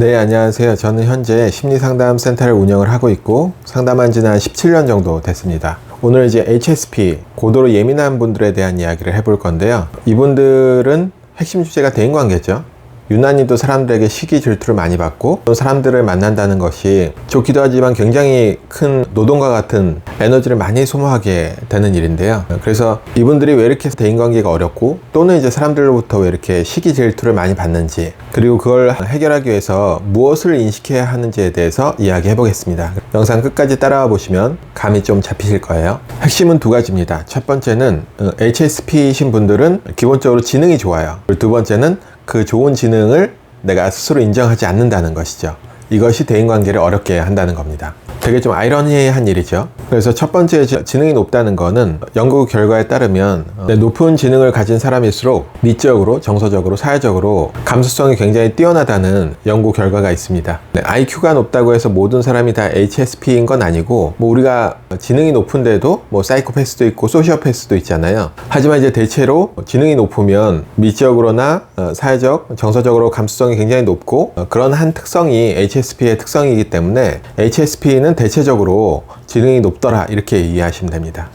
네, 안녕하세요. 저는 현재 심리상담센터를 운영을 하고 있고 상담한 지는 한 17년 정도 됐습니다. 오늘 이제 HSP, 고도로 예민한 분들에 대한 이야기를 해볼 건데요. 이분들은 핵심 주제가 대인관계죠. 유난히도 사람들에게 시기 질투를 많이 받고 또 사람들을 만난다는 것이 좋기도 하지만 굉장히 큰 노동과 같은 에너지를 많이 소모하게 되는 일인데요. 그래서 이분들이 왜 이렇게 대인관계가 어렵고 또는 이제 사람들로부터 왜 이렇게 시기 질투를 많이 받는지, 그리고 그걸 해결하기 위해서 무엇을 인식해야 하는지에 대해서 이야기해 보겠습니다. 영상 끝까지 따라와 보시면 감이 좀 잡히실 거예요. 핵심은 두 가지입니다. 첫 번째는 HSP이신 분들은 기본적으로 지능이 좋아요. 그리고 두 번째는 그 좋은 지능을 내가 스스로 인정하지 않는다는 것이죠. 이것이 대인관계를 어렵게 한다는 겁니다. 되게 좀 아이러니한 일이죠. 그래서 첫 번째 지능이 높다는 거는 연구 결과에 따르면 높은 지능을 가진 사람일수록 미적으로, 정서적으로, 사회적으로 감수성이 굉장히 뛰어나다는 연구 결과가 있습니다. IQ가 높다고 해서 모든 사람이 다 HSP인 건 아니고, 우리가 지능이 높은데도 사이코패스도 있고 소시오패스도 있잖아요. 하지만 이제 대체로 지능이 높으면 미적으로나 사회적, 정서적으로 감수성이 굉장히 높고 그런 한 특성이 HSP의 특성이기 때문에 HSP는 대체적으로 지능이 높더라, 이렇게 이해하시면 됩니다.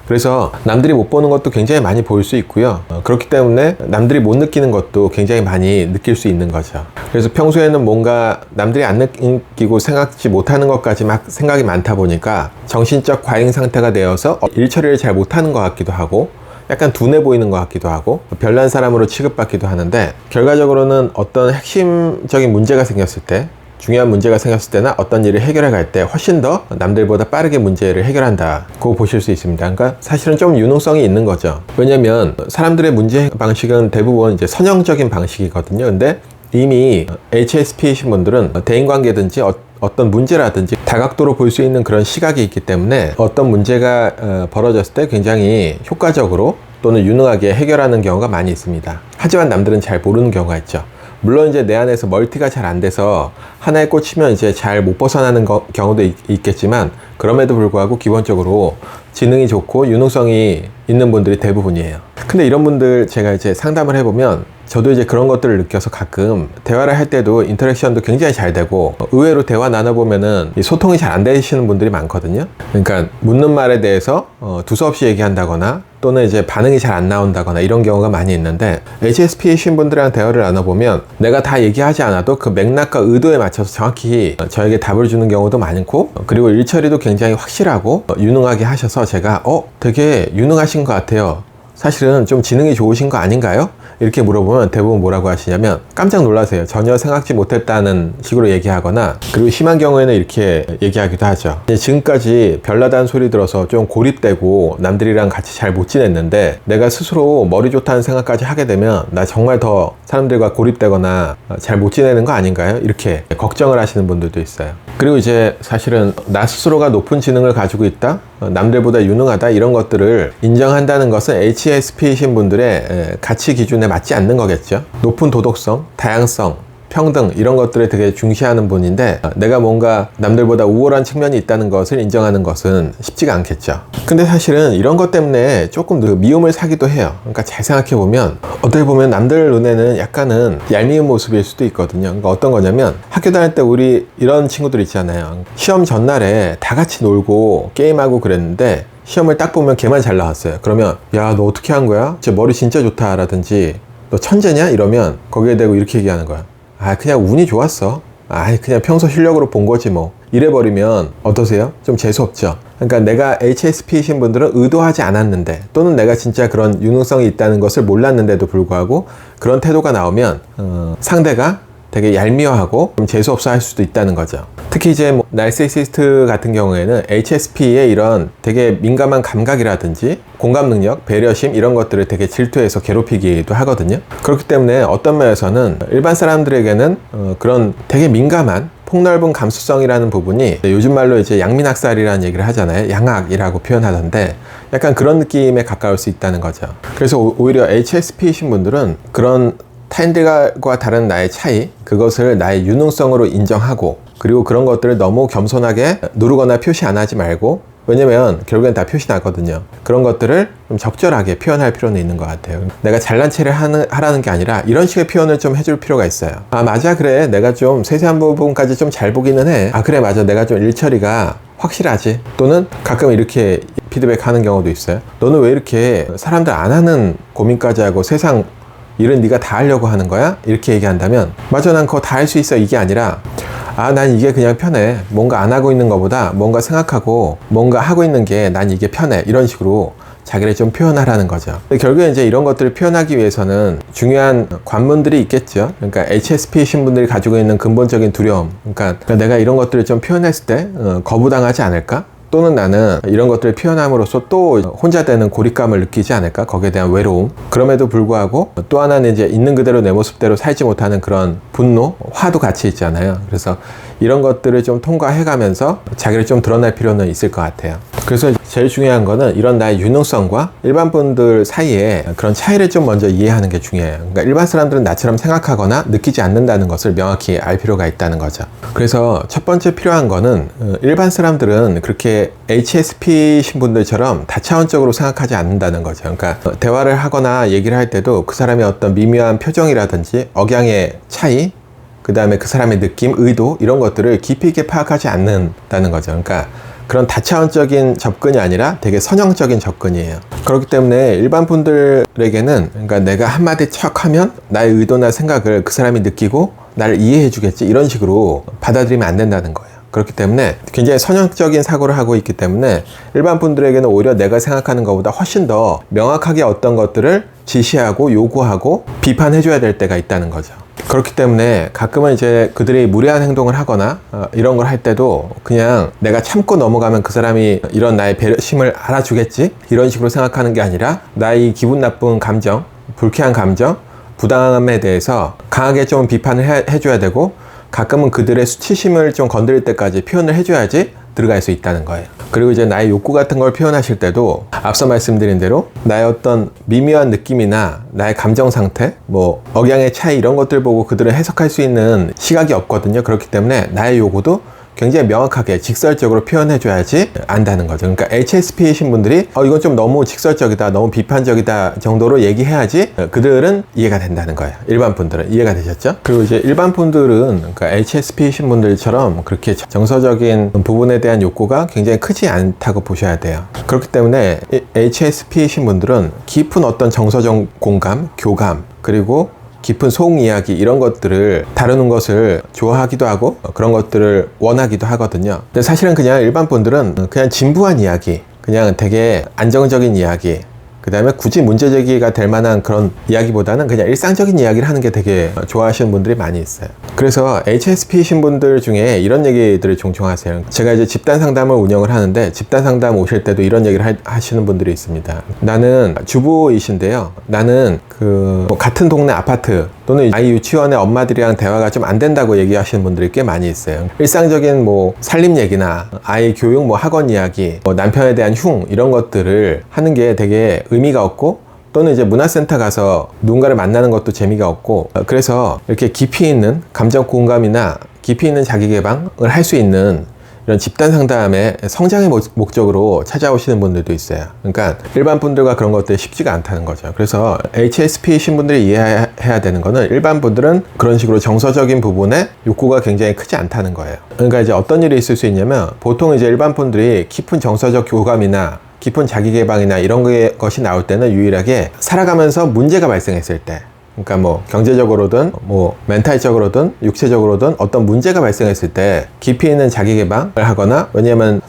그래서 남들이 못 보는 것도 굉장히 많이 보일 수 있고요. 그렇기 때문에 남들이 못 느끼는 것도 굉장히 많이 느낄 수 있는 거죠. 그래서 평소에는 뭔가 남들이 안 느끼고 생각지 못하는 것까지 막 생각이 많다 보니까 정신적 과잉 상태가 되어서 일 처리를 잘 못하는 것 같기도 하고 약간 둔해 보이는 것 같기도 하고 별난 사람으로 취급받기도 하는데, 결과적으로는 어떤 핵심적인 문제가 생겼을 때, 중요한 문제가 생겼을 때나 어떤 일을 해결해 갈 때 훨씬 더 남들보다 빠르게 문제를 해결한다고 보실 수 있습니다. 그러니까 사실은 좀 유능성이 있는 거죠. 왜냐면 사람들의 문제 방식은 대부분 이제 선형적인 방식이거든요. 근데 이미 HSP이신 분들은 대인관계든지 어떤 문제라든지 다각도로 볼 수 있는 그런 시각이 있기 때문에 어떤 문제가 벌어졌을 때 굉장히 효과적으로 또는 유능하게 해결하는 경우가 많이 있습니다. 하지만 남들은 잘 모르는 경우가 있죠. 물론 이제 내 안에서 멀티가 잘 안 돼서 하나에 꽂히면 이제 잘 못 벗어나는 경우도 있겠지만, 그럼에도 불구하고 기본적으로 지능이 좋고 유능성이 있는 분들이 대부분이에요. 근데 이런 분들 제가 이제 상담을 해보면 저도 이제 그런 것들을 느껴서 가끔 대화를 할 때도 인터랙션도 굉장히 잘 되고, 의외로 대화 나눠보면은 소통이 잘 안 되시는 분들이 많거든요. 그러니까 묻는 말에 대해서 두서없이 얘기한다거나 또는 이제 반응이 잘 안 나온다거나 이런 경우가 많이 있는데, HSP이신 분들이랑 대화를 나눠보면 내가 다 얘기하지 않아도 그 맥락과 의도에 맞춰서 정확히 저에게 답을 주는 경우도 많고, 그리고 일처리도 굉장히 확실하고 유능하게 하셔서 제가 되게 유능하신 것 같아요, 사실은 좀 지능이 좋으신 거 아닌가요? 이렇게 물어보면 대부분 뭐라고 하시냐면 깜짝 놀라세요. 전혀 생각지 못했다는 식으로 얘기하거나, 그리고 심한 경우에는 이렇게 얘기하기도 하죠. 지금까지 별나다는 소리 들어서 좀 고립되고 남들이랑 같이 잘 못 지냈는데 내가 스스로 머리 좋다는 생각까지 하게 되면 나 정말 더 사람들과 고립되거나 잘 못 지내는 거 아닌가요? 이렇게 걱정을 하시는 분들도 있어요. 그리고 이제 사실은 나 스스로가 높은 지능을 가지고 있다, 남들보다 유능하다, 이런 것들을 인정한다는 것은 HSP이신 분들의 가치 기준에 맞지 않는 거겠죠. 높은 도덕성, 다양성, 평등, 이런 것들을 되게 중시하는 분인데 내가 뭔가 남들보다 우월한 측면이 있다는 것을 인정하는 것은 쉽지가 않겠죠. 근데 사실은 이런 것 때문에 조금 미움을 사기도 해요. 그러니까 잘 생각해보면 어떻게 보면 남들 눈에는 약간은 얄미운 모습일 수도 있거든요. 그러니까 어떤 거냐면 학교 다닐 때 우리 이런 친구들 있잖아요. 시험 전날에 다 같이 놀고 게임하고 그랬는데 시험을 딱 보면 걔만 잘 나왔어요. 그러면 야, 너 어떻게 한 거야? 저 머리 진짜 좋다 라든지 너 천재냐? 이러면 거기에 대고 이렇게 얘기하는 거야. 그냥 운이 좋았어. 그냥 평소 실력으로 본 거지 뭐. 이래버리면 어떠세요? 좀 재수없죠? 그러니까 내가 HSP이신 분들은 의도하지 않았는데, 또는 내가 진짜 그런 유능성이 있다는 것을 몰랐는데도 불구하고 그런 태도가 나오면 상대가 되게 얄미워하고 좀 재수없어 할 수도 있다는 거죠. 특히 이제 나르시시스트 같은 경우에는 HSP의 이런 되게 민감한 감각이라든지 공감 능력, 배려심, 이런 것들을 되게 질투해서 괴롭히기도 하거든요. 그렇기 때문에 어떤 면에서는 일반 사람들에게는 그런 되게 민감한 폭넓은 감수성이라는 부분이 요즘 말로 이제 양민학살이라는 얘기를 하잖아요. 양악이라고 표현하던데 약간 그런 느낌에 가까울 수 있다는 거죠. 그래서 오히려 HSP이신 분들은 그런 타인들과 다른 나의 차이, 그것을 나의 유능성으로 인정하고, 그리고 그런 것들을 너무 겸손하게 누르거나 표시 안 하지 말고, 왜냐면 결국엔 다 표시 나거든요. 그런 것들을 좀 적절하게 표현할 필요는 있는 것 같아요. 내가 잘난 체를 하라는 게 아니라 이런 식의 표현을 좀 해줄 필요가 있어요. 아, 맞아, 그래, 내가 좀 세세한 부분까지 좀 잘 보기는 해. 아, 그래, 맞아, 내가 좀 일 처리가 확실하지. 또는 가끔 이렇게 피드백 하는 경우도 있어요. 너는 왜 이렇게 사람들 안 하는 고민까지 하고 세상 일은 네가 다 하려고 하는 거야? 이렇게 얘기한다면, 맞아, 난 그거 다 할 수 있어, 이게 아니라, 아, 난 이게 그냥 편해. 뭔가 안 하고 있는 것보다 뭔가 생각하고 뭔가 하고 있는 게 난 이게 편해. 이런 식으로 자기를 좀 표현하라는 거죠. 결국에 이제 이런 것들을 표현하기 위해서는 중요한 관문들이 있겠죠. 그러니까 HSP 신분들이 가지고 있는 근본적인 두려움. 그러니까 내가 이런 것들을 좀 표현했을 때 거부당하지 않을까? 또는 나는 이런 것들을 표현함으로써 또 혼자 되는 고립감을 느끼지 않을까? 거기에 대한 외로움. 그럼에도 불구하고 또 하나는 이제 있는 그대로 내 모습대로 살지 못하는 그런 분노, 화도 같이 있잖아요. 그래서 이런 것들을 좀 통과해가면서 자기를 좀 드러낼 필요는 있을 것 같아요. 그래서 제일 중요한 거는 이런 나의 유능성과 일반 분들 사이에 그런 차이를 좀 먼저 이해하는 게 중요해요. 그러니까 일반 사람들은 나처럼 생각하거나 느끼지 않는다는 것을 명확히 알 필요가 있다는 거죠. 그래서 첫 번째 필요한 거는 일반 사람들은 그렇게 HSP 신분들처럼 다차원적으로 생각하지 않는다는 거죠. 그러니까 대화를 하거나 얘기를 할 때도 그 사람의 어떤 미묘한 표정이라든지 억양의 차이, 그 다음에 그 사람의 느낌, 의도, 이런 것들을 깊이 있게 파악하지 않는다는 거죠. 그러니까 그런 다차원적인 접근이 아니라 되게 선형적인 접근이에요. 그렇기 때문에 일반 분들에게는, 그러니까 내가 한마디 척 하면 나의 의도나 생각을 그 사람이 느끼고 나를 이해해 주겠지, 이런 식으로 받아들이면 안 된다는 거예요. 그렇기 때문에 굉장히 선형적인 사고를 하고 있기 때문에 일반 분들에게는 오히려 내가 생각하는 것보다 훨씬 더 명확하게 어떤 것들을 지시하고 요구하고 비판해 줘야 될 때가 있다는 거죠. 그렇기 때문에 가끔은 이제 그들이 무례한 행동을 하거나 이런 걸 할 때도 그냥 내가 참고 넘어가면 그 사람이 이런 나의 배려심을 알아주겠지, 이런 식으로 생각하는 게 아니라 나의 기분 나쁜 감정, 불쾌한 감정, 부당함에 대해서 강하게 좀 비판을 해줘야 되고, 가끔은 그들의 수치심을 좀 건드릴 때까지 표현을 해줘야지 들어갈 수 있다는 거예요. 그리고 이제 나의 욕구 같은 걸 표현하실 때도 앞서 말씀드린 대로 나의 어떤 미묘한 느낌이나 나의 감정 상태, 뭐 억양의 차이, 이런 것들 보고 그들을 해석할 수 있는 시각이 없거든요. 그렇기 때문에 나의 요구도 굉장히 명확하게 직설적으로 표현해줘야지 안다는 거죠. 그러니까 HSP이신 분들이 이건 좀 너무 직설적이다, 너무 비판적이다 정도로 얘기해야지 그들은 이해가 된다는 거예요. 일반 분들은. 이해가 되셨죠? 그리고 이제 일반 분들은, 그러니까 HSP이신 분들처럼 그렇게 정서적인 부분에 대한 욕구가 굉장히 크지 않다고 보셔야 돼요. 그렇기 때문에 HSP이신 분들은 깊은 어떤 정서적 공감, 교감, 그리고 깊은 속 이야기, 이런 것들을 다루는 것을 좋아하기도 하고 그런 것들을 원하기도 하거든요. 근데 사실은 그냥 일반 분들은 그냥 진부한 이야기, 그냥 되게 안정적인 이야기, 그 다음에 굳이 문제제기가 될 만한 그런 이야기보다는 그냥 일상적인 이야기를 하는 게 되게 좋아하시는 분들이 많이 있어요. 그래서 HSP이신 분들 중에 이런 얘기들을 종종 하세요. 제가 이제 집단 상담을 운영을 하는데 집단 상담 오실 때도 이런 얘기를 하시는 분들이 있습니다. 나는 주부이신데요, 나는 같은 동네 아파트 또는 아이 유치원의 엄마들이랑 대화가 좀 안 된다고 얘기하시는 분들이 꽤 많이 있어요. 일상적인 뭐 살림 얘기나 아이 교육, 뭐 학원 이야기, 뭐 남편에 대한 흉, 이런 것들을 하는 게 되게 의미가 없고, 또는 이제 문화센터 가서 누군가를 만나는 것도 재미가 없고, 그래서 이렇게 깊이 있는 감정 공감이나 깊이 있는 자기 개방을 할 수 있는 이런 집단 상담의 성장의 목적으로 찾아오시는 분들도 있어요. 그러니까 일반 분들과 그런 것들이 쉽지가 않다는 거죠. 그래서 HSP이신 분들이 이해해야 되는 거는, 일반 분들은 그런 식으로 정서적인 부분에 욕구가 굉장히 크지 않다는 거예요. 그러니까 이제 어떤 일이 있을 수 있냐면, 보통 이제 일반 분들이 깊은 정서적 교감이나 깊은 자기 개방이나 이런 것이 나올 때는 유일하게 살아가면서 문제가 발생했을 때, 그러니까 뭐 경제적으로든 뭐 멘탈적으로든 육체적으로든 어떤 문제가 발생했을 때 깊이 있는 자기 개방을 하거나, 왜냐면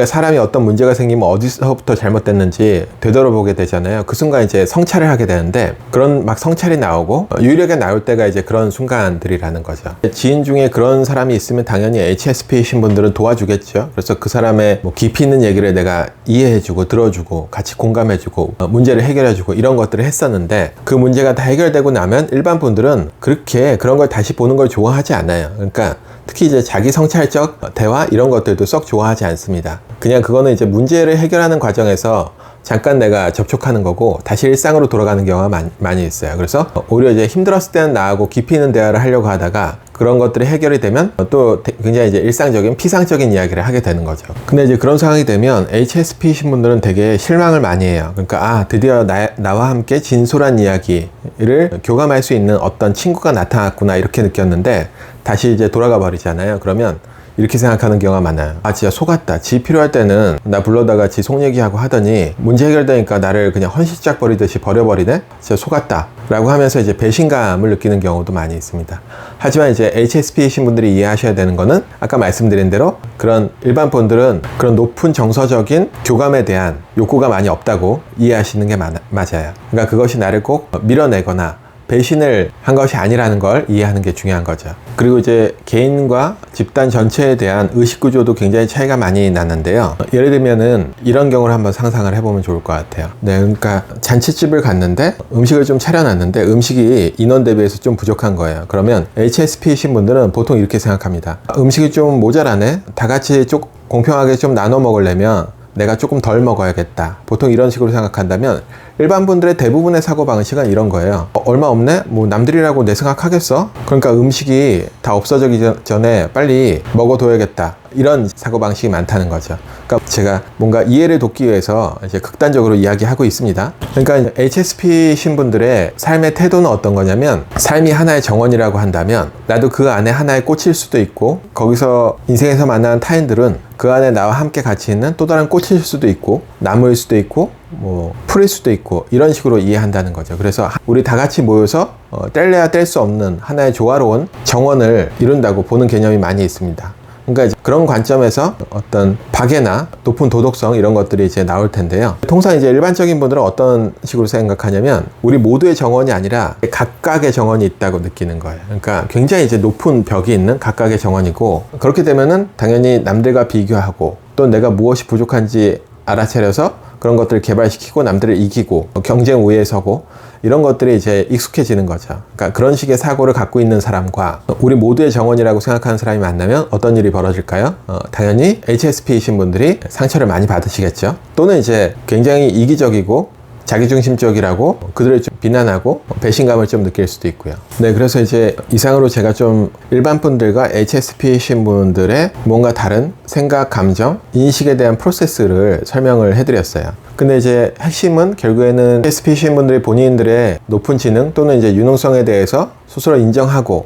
사람이 어떤 문제가 생기면 어디서부터 잘못됐는지 되돌아보게 되잖아요. 그 순간 이제 성찰을 하게 되는데, 그런 막 성찰이 나오고 유일하게 나올 때가 이제 그런 순간들이라는 거죠. 지인 중에 그런 사람이 있으면 당연히 HSP이신 분들은 도와주겠죠. 그래서 그 사람의 뭐 깊이 있는 얘기를 내가 이해해주고 들어주고 같이 공감해주고 문제를 해결해주고 이런 것들을 했었는데, 그 문제가 다 해결되고 나면 일반 분들은 그렇게 그런 걸 다시 보는 걸 좋아하지 않아요. 그러니까 특히 이제 자기 성찰적 대화, 이런 것들도 썩 좋아하지 않습니다. 그냥 그거는 이제 문제를 해결하는 과정에서 잠깐 내가 접촉하는 거고 다시 일상으로 돌아가는 경우가 많이 있어요. 그래서 오히려 이제 힘들었을 때는 나하고 깊이 있는 대화를 하려고 하다가 그런 것들이 해결이 되면 또 굉장히 이제 일상적인 피상적인 이야기를 하게 되는 거죠. 근데 이제 그런 상황이 되면 HSP이신 분들은 되게 실망을 많이 해요. 그러니까 드디어 나와 함께 진솔한 이야기를 교감할 수 있는 어떤 친구가 나타났구나 이렇게 느꼈는데 다시 이제 돌아가 버리잖아요. 그러면 이렇게 생각하는 경우가 많아요. 진짜 속았다. 지 필요할 때는 나 불러다가 지 속 얘기하고 하더니 문제 해결되니까 나를 그냥 헌시짝 버리듯이 버려버리네? 진짜 속았다. 라고 하면서 이제 배신감을 느끼는 경우도 많이 있습니다. 하지만 이제 HSP이신 분들이 이해하셔야 되는 거는 아까 말씀드린 대로 그런 일반 분들은 그런 높은 정서적인 교감에 대한 욕구가 많이 없다고 이해하시는 게 맞아요. 그러니까 그것이 나를 꼭 밀어내거나 배신을 한 것이 아니라는 걸 이해하는 게 중요한 거죠. 그리고 이제 개인과 집단 전체에 대한 의식구조도 굉장히 차이가 많이 나는데요. 예를 들면은 이런 경우를 한번 상상을 해보면 좋을 것 같아요. 네, 그러니까 잔치집을 갔는데 음식을 좀 차려놨는데 음식이 인원 대비해서 좀 부족한 거예요. 그러면 HSP이신 분들은 보통 이렇게 생각합니다. 음식이 좀 모자라네? 다 같이 좀 공평하게 좀 나눠 먹으려면 내가 조금 덜 먹어야겠다. 보통 이런 식으로 생각한다면 일반 분들의 대부분의 사고방식은 이런 거예요. 얼마 없네? 뭐 남들이라고 내 생각하겠어? 그러니까 음식이 다 없어지기 전에 빨리 먹어둬야겠다. 이런 사고방식이 많다는 거죠. 그러니까 제가 뭔가 이해를 돕기 위해서 이제 극단적으로 이야기하고 있습니다. 그러니까 HSP신 분들의 삶의 태도는 어떤 거냐면 삶이 하나의 정원이라고 한다면 나도 그 안에 하나에 꽂힐 수도 있고 거기서 인생에서 만나는 타인들은 그 안에 나와 함께 같이 있는 또 다른 꽃일 수도 있고 나무일 수도 있고 뭐 풀일 수도 있고 이런 식으로 이해한다는 거죠. 그래서 우리 다 같이 모여서 뗄래야 뗄 수 없는 하나의 조화로운 정원을 이룬다고 보는 개념이 많이 있습니다. 그러니까 이제 그런 관점에서 어떤 박애나 높은 도덕성 이런 것들이 이제 나올 텐데요. 통상 이제 일반적인 분들은 어떤 식으로 생각하냐면 우리 모두의 정원이 아니라 각각의 정원이 있다고 느끼는 거예요. 그러니까 굉장히 이제 높은 벽이 있는 각각의 정원이고 그렇게 되면은 당연히 남들과 비교하고 또 내가 무엇이 부족한지 알아차려서 그런 것들을 개발시키고 남들을 이기고 경쟁 우위에 서고 이런 것들이 이제 익숙해지는 거죠. 그러니까 그런 식의 사고를 갖고 있는 사람과 우리 모두의 정원이라고 생각하는 사람이 만나면 어떤 일이 벌어질까요? 당연히 HSP이신 분들이 상처를 많이 받으시겠죠. 또는 이제 굉장히 이기적이고 자기중심적이라고 그들을 좀 비난하고 배신감을 좀 느낄 수도 있고요. 네, 그래서 이제 이상으로 제가 좀 일반 분들과 HSP이신 분들의 뭔가 다른 생각, 감정, 인식에 대한 프로세스를 설명을 해드렸어요. 근데 이제 핵심은 결국에는 HSP이신 분들이 본인들의 높은 지능 또는 이제 유능성에 대해서 스스로 인정하고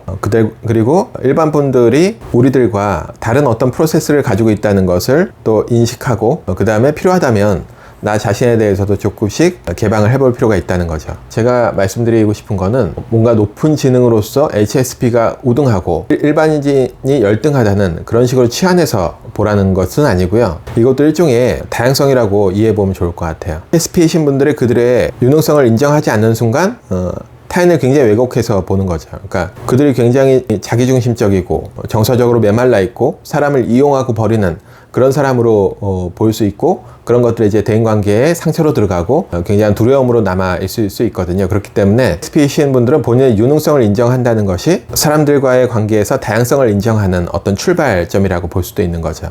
그리고 일반 분들이 우리들과 다른 어떤 프로세스를 가지고 있다는 것을 또 인식하고 그 다음에 필요하다면 나 자신에 대해서도 조금씩 개방을 해볼 필요가 있다는 거죠. 제가 말씀드리고 싶은 거는 뭔가 높은 지능으로서 HSP가 우등하고 일반인이 열등하다는 그런 식으로 치환해서 보라는 것은 아니고요. 이것도 일종의 다양성이라고 이해해보면 좋을 것 같아요. HSP이신 분들이 그들의 유능성을 인정하지 않는 순간 타인을 굉장히 왜곡해서 보는 거죠. 그러니까 그들이 굉장히 자기중심적이고 정서적으로 메말라 있고 사람을 이용하고 버리는 그런 사람으로 볼 수 있고 그런 것들이 이제 대인관계에 상처로 들어가고 굉장한 두려움으로 남아 있을 수 있거든요. 그렇기 때문에 HSP이신 분들은 본인의 유능성을 인정한다는 것이 사람들과의 관계에서 다양성을 인정하는 어떤 출발점이라고 볼 수도 있는 거죠.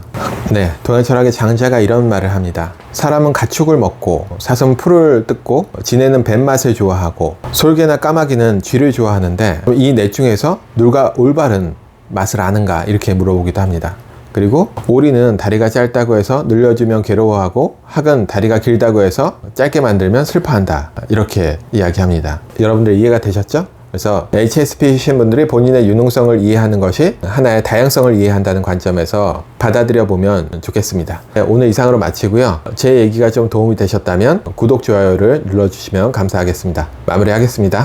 네, 동양철학의 장자가 이런 말을 합니다. 사람은 가축을 먹고 사슴은 풀을 뜯고 지네는 뱀맛을 좋아하고 솔개나 까마귀는 쥐를 좋아하는데 이 넷 중에서 누가 올바른 맛을 아는가 이렇게 물어보기도 합니다. 그리고 오리는 다리가 짧다고 해서 늘려주면 괴로워하고 학은 다리가 길다고 해서 짧게 만들면 슬퍼한다 이렇게 이야기합니다. 여러분들 이해가 되셨죠? 그래서 HSP이신 분들이 본인의 유능성을 이해하는 것이 하나의 다양성을 이해한다는 관점에서 받아들여 보면 좋겠습니다. 네, 오늘 이상으로 마치고요. 제 얘기가 좀 도움이 되셨다면 구독, 좋아요를 눌러주시면 감사하겠습니다. 마무리하겠습니다.